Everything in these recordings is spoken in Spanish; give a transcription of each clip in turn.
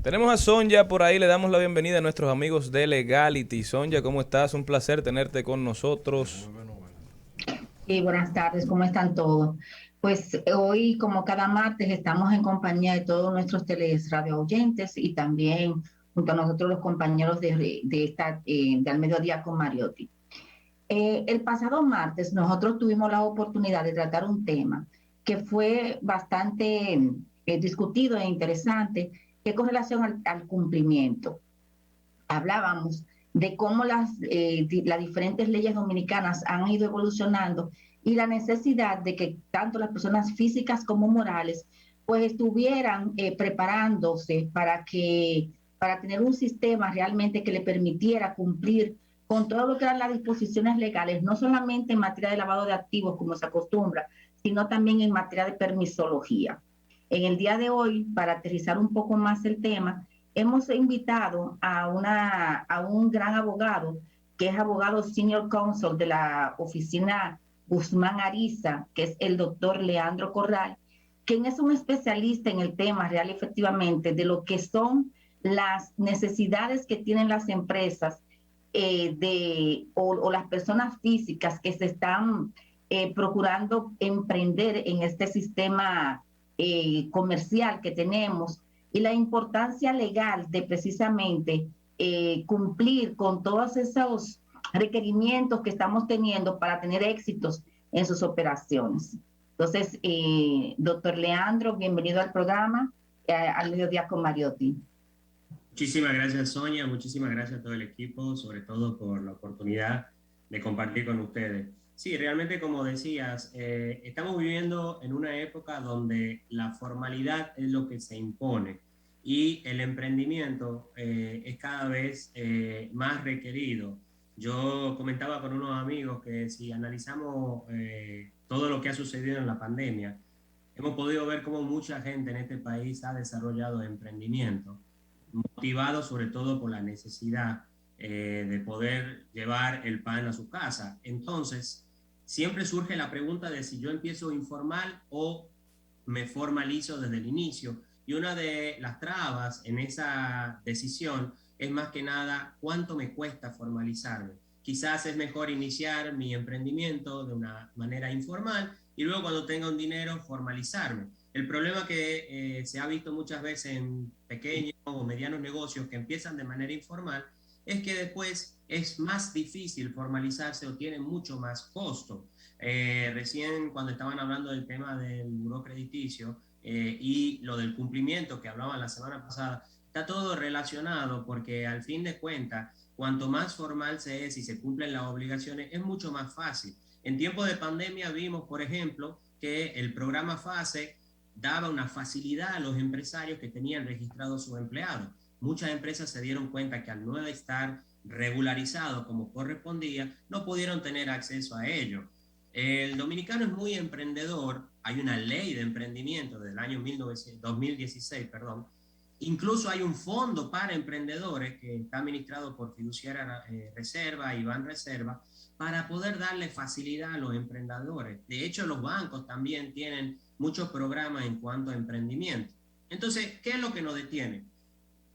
Tenemos a Sonja por ahí, le damos la bienvenida a nuestros amigos de Legality. Sonja, ¿cómo estás? Un placer tenerte con nosotros. Sí, buenas tardes, ¿cómo están todos? Pues hoy, como cada martes, estamos en compañía de todos nuestros radio oyentes y también junto a nosotros los compañeros de Al Mediodía con Mariotti. El pasado martes nosotros tuvimos la oportunidad de tratar un tema que fue bastante discutido e interesante, que es con relación al cumplimiento. Hablábamos de cómo las diferentes leyes dominicanas han ido evolucionando y la necesidad de que tanto las personas físicas como morales pues estuvieran preparándose para tener un sistema realmente que le permitiera cumplir con todo lo que eran las disposiciones legales, no solamente en materia de lavado de activos como se acostumbra, sino también en materia de permisología. En el día de hoy, para aterrizar un poco más el tema, hemos invitado a un gran abogado, que es abogado senior counsel de la oficina Guzmán Ariza, que es el doctor Leandro Corral, quien es un especialista en el tema real y efectivamente de lo que son las necesidades que tienen las empresas o las personas físicas que se están procurando emprender en este sistema comercial que tenemos y la importancia legal de precisamente cumplir con todos esos requerimientos que estamos teniendo para tener éxitos en sus operaciones. Entonces, doctor Leandro, bienvenido al programa, al Mediodía con Mariotti. Muchísimas gracias, Sonia. Muchísimas gracias a todo el equipo, sobre todo por la oportunidad de compartir con ustedes. Sí, realmente, como decías, estamos viviendo en una época donde la formalidad es lo que se impone y el emprendimiento es cada vez más requerido. Yo comentaba con unos amigos que si analizamos todo lo que ha sucedido en la pandemia, hemos podido ver cómo mucha gente en este país ha desarrollado emprendimiento motivado sobre todo por la necesidad de poder llevar el pan a su casa. Entonces, siempre surge la pregunta de si yo empiezo informal o me formalizo desde el inicio. Y una de las trabas en esa decisión es más que nada cuánto me cuesta formalizarme. Quizás es mejor iniciar mi emprendimiento de una manera informal y luego cuando tenga un dinero formalizarme. El problema que se ha visto muchas veces en pequeños o medianos negocios que empiezan de manera informal es que después es más difícil formalizarse o tiene mucho más costo. Recién cuando estaban hablando del tema del buró crediticio y lo del cumplimiento que hablaban la semana pasada, está todo relacionado porque al fin de cuentas, cuanto más formal se es y se cumplen las obligaciones, es mucho más fácil. En tiempos de pandemia vimos, por ejemplo, que el programa FASE daba una facilidad a los empresarios que tenían registrados sus empleados. Muchas empresas se dieron cuenta que al no estar regularizado como correspondía, no pudieron tener acceso a ello. El dominicano es muy emprendedor, hay una ley de emprendimiento del año 2016, perdón. Incluso hay un fondo para emprendedores que está administrado por Fiduciaria Reserva y Ban Reserva para poder darle facilidad a los emprendedores. De hecho, los bancos también tienen muchos programas en cuanto a emprendimiento. Entonces, ¿qué es lo que nos detiene?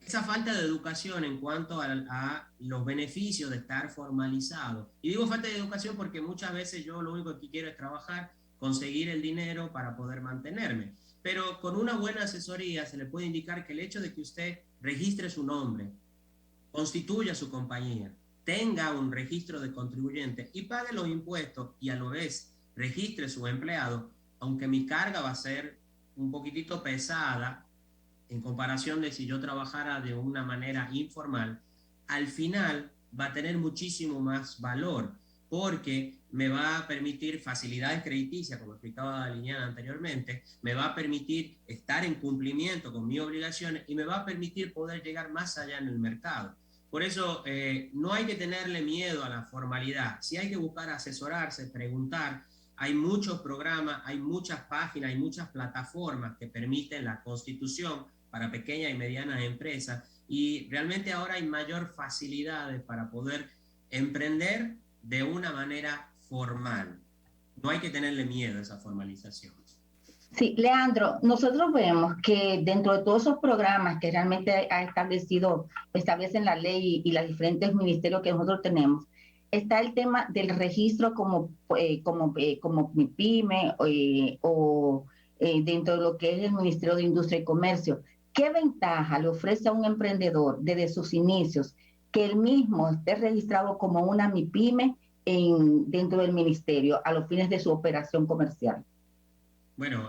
Esa falta de educación en cuanto a los beneficios de estar formalizado. Y digo falta de educación porque muchas veces yo lo único que quiero es trabajar, conseguir el dinero para poder mantenerme. Pero con una buena asesoría se le puede indicar que el hecho de que usted registre su nombre, constituya su compañía, tenga un registro de contribuyente y pague los impuestos y a la vez registre su empleado, aunque mi carga va a ser un poquitito pesada en comparación de si yo trabajara de una manera informal, al final va a tener muchísimo más valor porque me va a permitir facilidades crediticias, como explicaba Liliana anteriormente, me va a permitir estar en cumplimiento con mis obligaciones y me va a permitir poder llegar más allá en el mercado. Por eso no hay que tenerle miedo a la formalidad, sí hay que buscar asesorarse, preguntar. Hay muchos programas, hay muchas páginas, hay muchas plataformas que permiten la constitución para pequeñas y medianas empresas y realmente ahora hay mayor facilidades para poder emprender de una manera formal. No hay que tenerle miedo a esa formalización. Sí, Leandro, nosotros vemos que dentro de todos esos programas que realmente ha establecido, establecen la ley y los diferentes ministerios que nosotros tenemos, está el tema del registro como MIPYME dentro de lo que es el Ministerio de Industria y Comercio. ¿Qué ventaja le ofrece a un emprendedor desde sus inicios que él mismo esté registrado como una MIPYME dentro del ministerio a los fines de su operación comercial? Bueno,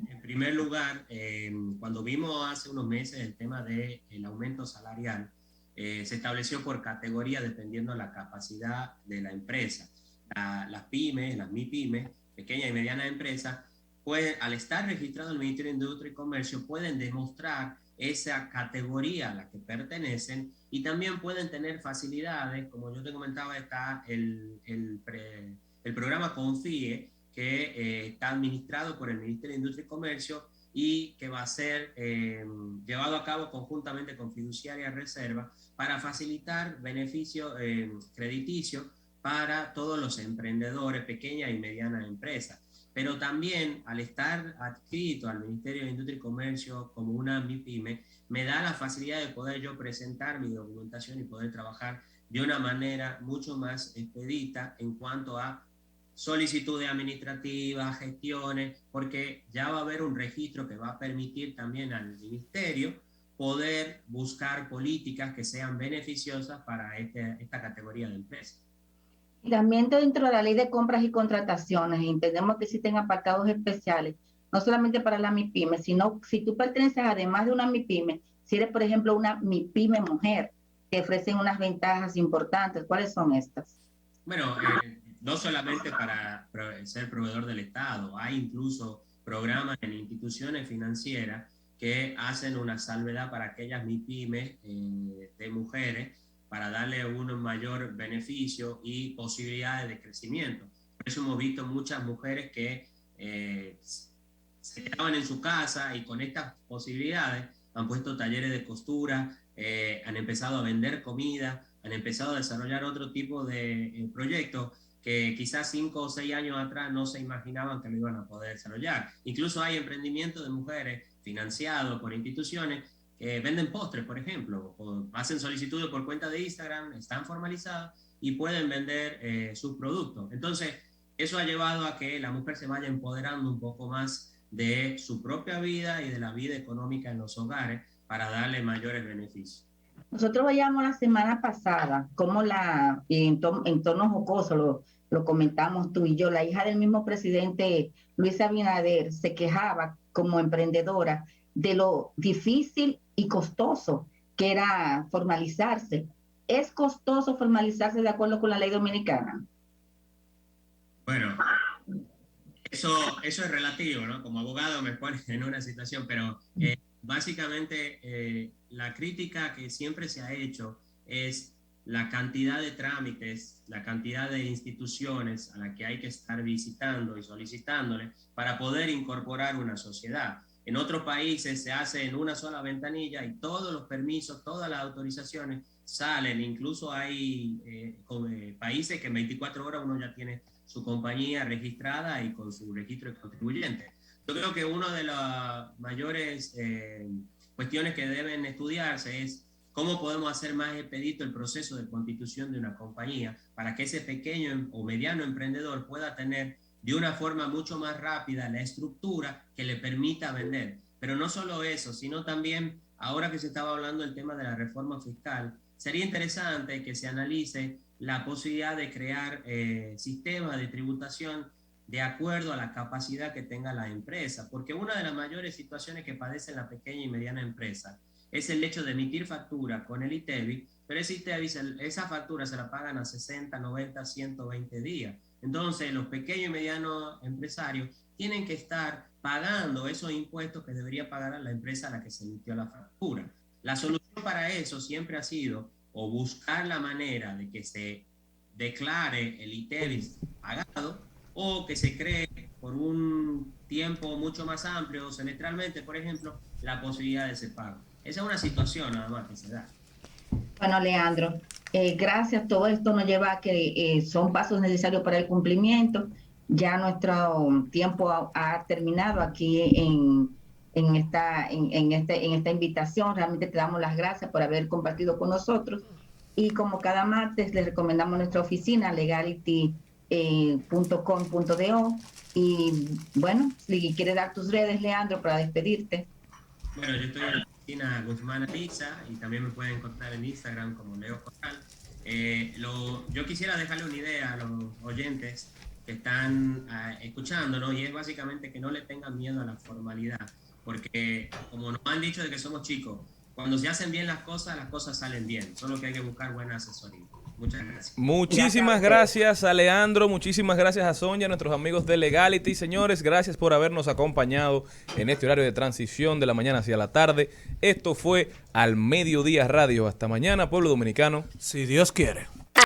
en primer lugar, cuando vimos hace unos meses el tema del aumento salarial, se estableció por categoría dependiendo de la capacidad de la empresa. Las pymes, las MIPYMES, pequeñas y medianas empresas, pues al estar registrados en el Ministerio de Industria y Comercio, pueden demostrar esa categoría a la que pertenecen y también pueden tener facilidades, como yo te comentaba, está el programa CONFIE, que está administrado por el Ministerio de Industria y Comercio y que va a ser llevado a cabo conjuntamente con Fiduciaria Reserva para facilitar beneficios crediticios para todos los emprendedores, pequeñas y medianas empresas. Pero también al estar adscrito al Ministerio de Industria y Comercio como una MIPYME, me da la facilidad de poder yo presentar mi documentación y poder trabajar de una manera mucho más expedita en cuanto a solicitudes administrativas, gestiones, porque ya va a haber un registro que va a permitir también al ministerio poder buscar políticas que sean beneficiosas para esta categoría de empresas. Y también dentro de la ley de compras y contrataciones, entendemos que existen apartados especiales, no solamente para la MIPYME, sino si tú perteneces además de una MIPYME, si eres, por ejemplo, una MIPYME mujer, te ofrecen unas ventajas importantes. ¿Cuáles son estas? Bueno, no solamente para ser proveedor del Estado, hay incluso programas en instituciones financieras que hacen una salvedad para aquellas MIPYMES de mujeres para darle un mayor beneficio y posibilidades de crecimiento. Por eso hemos visto muchas mujeres que se quedaban en su casa y con estas posibilidades han puesto talleres de costura, han empezado a vender comida, han empezado a desarrollar otro tipo de proyectos que quizás 5 o 6 años atrás no se imaginaban que lo iban a poder desarrollar. Incluso hay emprendimientos de mujeres financiados por instituciones que venden postres, por ejemplo, o hacen solicitudes por cuenta de Instagram, están formalizadas y pueden vender sus productos. Entonces, eso ha llevado a que la mujer se vaya empoderando un poco más de su propia vida y de la vida económica en los hogares para darle mayores beneficios. Nosotros veíamos la semana pasada cómo en tono jocoso lo comentamos tú y yo, la hija del mismo presidente Luis Abinader se quejaba como emprendedora de lo difícil y costoso que era formalizarse. ¿Es costoso formalizarse de acuerdo con la ley dominicana? Bueno, eso es relativo, ¿no? Como abogado me pone en una situación, pero básicamente la crítica que siempre se ha hecho es la cantidad de trámites, la cantidad de instituciones a las que hay que estar visitando y solicitándole para poder incorporar una sociedad. En otros países se hace en una sola ventanilla y todos los permisos, todas las autorizaciones salen. Incluso hay países que en 24 horas uno ya tiene su compañía registrada y con su registro de contribuyentes. Yo creo que una de las mayores cuestiones que deben estudiarse es cómo podemos hacer más expedito el proceso de constitución de una compañía para que ese pequeño o mediano emprendedor pueda tener de una forma mucho más rápida la estructura que le permita vender. Pero no solo eso, sino también, ahora que se estaba hablando del tema de la reforma fiscal, sería interesante que se analice la posibilidad de crear sistemas de tributación de acuerdo a la capacidad que tenga la empresa, porque una de las mayores situaciones que padece la pequeña y mediana empresa es el hecho de emitir factura con el ITEVIS, pero ese ITEVIS, esa factura se la pagan a 60, 90, 120 días. Entonces, los pequeños y medianos empresarios tienen que estar pagando esos impuestos que debería pagar a la empresa a la que se emitió la factura. La solución para eso siempre ha sido o buscar la manera de que se declare el ITEVIS pagado o que se cree por un tiempo mucho más amplio, semestralmente, por ejemplo, la posibilidad de ese pago. Esa es una situación nada más que se da. Bueno, Leandro, gracias. Todo esto nos lleva a que son pasos necesarios para el cumplimiento Ya nuestro tiempo ha terminado aquí en esta invitación. Realmente te damos las gracias por haber compartido con nosotros. Y como cada martes, les recomendamos nuestra oficina, legality.com.do. Y bueno, si quieres dar tus redes, Leandro, para despedirte. Bueno, yo estoy en la oficina Guzmán Ariza y también me pueden encontrar en Instagram como Leo Corral. Yo quisiera dejarle una idea a los oyentes que están escuchando, ¿no? Y es básicamente que no le tengan miedo a la formalidad, porque como nos han dicho de que somos chicos, cuando se hacen bien las cosas salen bien, solo que hay que buscar buena asesoría. Muchas gracias. Muchísimas gracias a Leandro, muchísimas gracias a Sonia, nuestros amigos de Legality. Señores, gracias por habernos acompañado en este horario de transición de la mañana hacia la tarde. Esto fue Al Mediodía Radio. Hasta mañana, pueblo dominicano. Si Dios quiere.